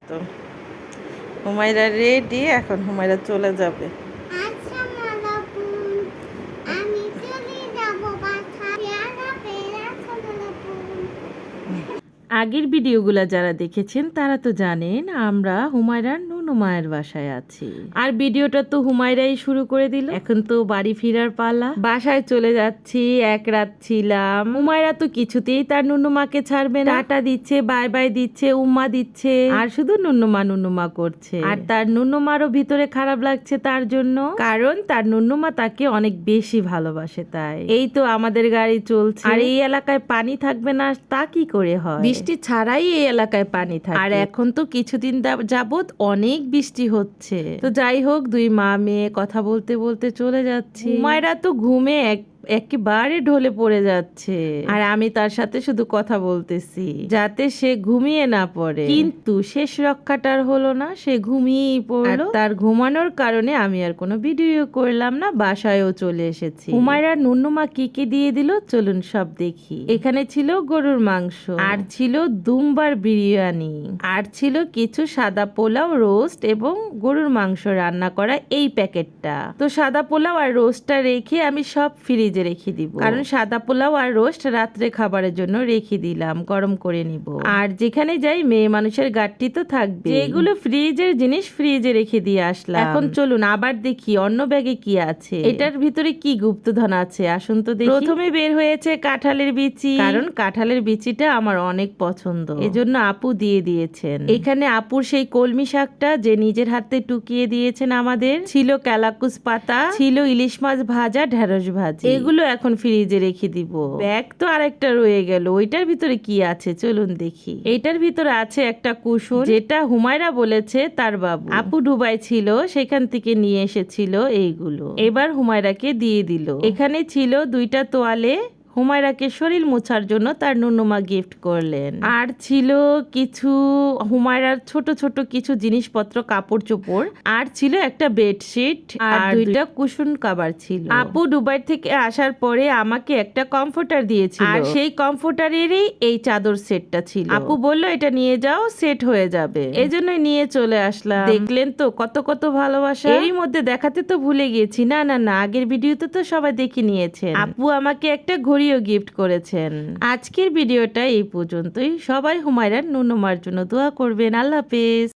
তো হুমায়রা রেডি, এখন হুমায়রা চলে যাবে। আচ্ছা মালাপুর, আমি চলে যাব বাসায়। পেয়ারা পেয়ারা মালাপুর। আগের ভিডিওগুলো যারা দেখেছেন তারা তো জানেন আমরা হুমায়রার নুনু মায়ের বাসায় আছি। আর ভিডিওটা তো হুমায়রাই শুরু করে দিল। এখন তো বাড়ি ফেরার পালা, বাসায় চলে যাচ্ছি। এক রাত ছিলাম। হুমায়রা তো কিছুতেই তার নুনু মাকে ছাড়বে না। টাটা দিচ্ছে, বাই বাই দিচ্ছে, উম্মা দিচ্ছে, আর শুধু নুনু মা করছে। আর তার নুনু মারও ভিতরে খারাপ লাগছে তার জন্য, কারণ তার নুনু মা তাকে অনেক বেশি ভালোবাসে। তাই এই তো আমাদের গাড়ি চলছে, আর এই এলাকায় পানি থাকবে না তা কি করে হয়? বৃষ্টি ছাড়াই এই এলাকায় পানি থাকে, আর এখন তো কিছুদিন যাবত অনেক বৃষ্টি হচ্ছে। তো যাই হোক, দুই মা মেয়ে কথা বলতে বলতে চলে যাচ্ছি। হুমায়রা তো ঘুমে একেবারে ঢলে পড়ে যাচ্ছে, আর আমি তার সাথে শুধু কথা বলতেছি যাতে সে ঘুমিয়ে না পড়ে। কিন্তু শেষ রক্ষাটার হলো না, সে ঘুমিয়েই পড়লো। তার ঘুমানোর কারণে আমি আর কোনো ভিডিও করলাম না, বাসায়ও চলে এসেছি। হুমায়রা নুন্নুমা কি কি দিয়ে দিল চলুন সব দেখি। এখানে ছিল গরুর মাংস, আর ছিল দুম্বার বিরিয়ানি, আর ছিল কিছু সাদা পোলাও, রোস্ট এবং গরুর মাংস রান্না করা এই প্যাকেটটা। তো সাদা পোলাও আর রোস্টটা রেখে আমি সব ফ্রিজে রেখে দিব, কারণ সাদা পোলাও আর রোস্ট রাত্রে খাবারের জন্য রেখে দিলাম, গরম করে নিব। আর যেখানে যাই মেয়ে মানুষের গাঠটি তো থাকবে, যেগুলো ফ্রিজের জিনিস ফ্রিজে রেখে দিয়ে আসলাম। এখন চলুন আবার দেখি অন্য ব্যাগে কি আছে, এটার ভিতরে কি গুপ্তধন আছে আসুন তো দেখি। প্রথমে বের হয়েছে কাঁঠালের বিচি, কারণ কাঁঠালের বিচিটা আমার অনেক পছন্দ, এজন্য আপু দিয়ে দিয়েছেন। এখানে আপুর সেই কলমি শাকটা যে নিজের হাতে টুকিয়ে দিয়েছেন আমাদের, ছিল ক্যালাকুস পাতা, ছিল ইলিশ মাছ ভাজা, ঢেঁড়স ভাজি। এগুলো এখন ফ্রিজে রেখে দিব। ব্যাগ তো আরেকটা রয়ে গেল, ওইটার ভিতরে কি আছে চলুন দেখি। এটার ভিতরে আছে একটা কুসুন, যেটা হুমায়রা বলেছে তার বাবু আপু দুবাই ছিল সেখান থেকে নিয়ে এসেছিল এইগুলো। এবার হুমায়রাকে দিয়ে দিল। এখানে ছিল দুইটা তোয়ালে, হুমায়রাকে শরীর মোছার জন্য তার নুনুমা গিফট করলেন। আর ছিল কিছু হুমায়রার ছোট ছোট কিছু জিনিসপত্র, কাপড় চোপড়, আর ছিল একটা বেডশিট, আর দুইটা কুশন কভার ছিল। আপু দুবাই থেকে আসার পরে আমাকে একটা কমফোর্টার দিয়েছিল, আর সেই কমফোর্টারেরই এই চাদর সেটটা ছিল। আপু বলল এটা নিয়ে যাও, সেট হয়ে যাবে, এজন্য নিয়ে চলে আসলাম। দেখলেন তো কত কত ভালোবাসা। এরই মধ্যে দেখাতে তো ভুলে গিয়েছি, না না না, আগের ভিডিওতে তো সবাই দেখে নিয়েছেন। আপু আমাকে একটা ঘড়িও গিফট করেছেন। আজকের ভিডিওটা এই পর্যন্তই। সবাই হুমায়রার নুনুমার জন্য দোয়া করবেন। আল্লাহ হাফেজ।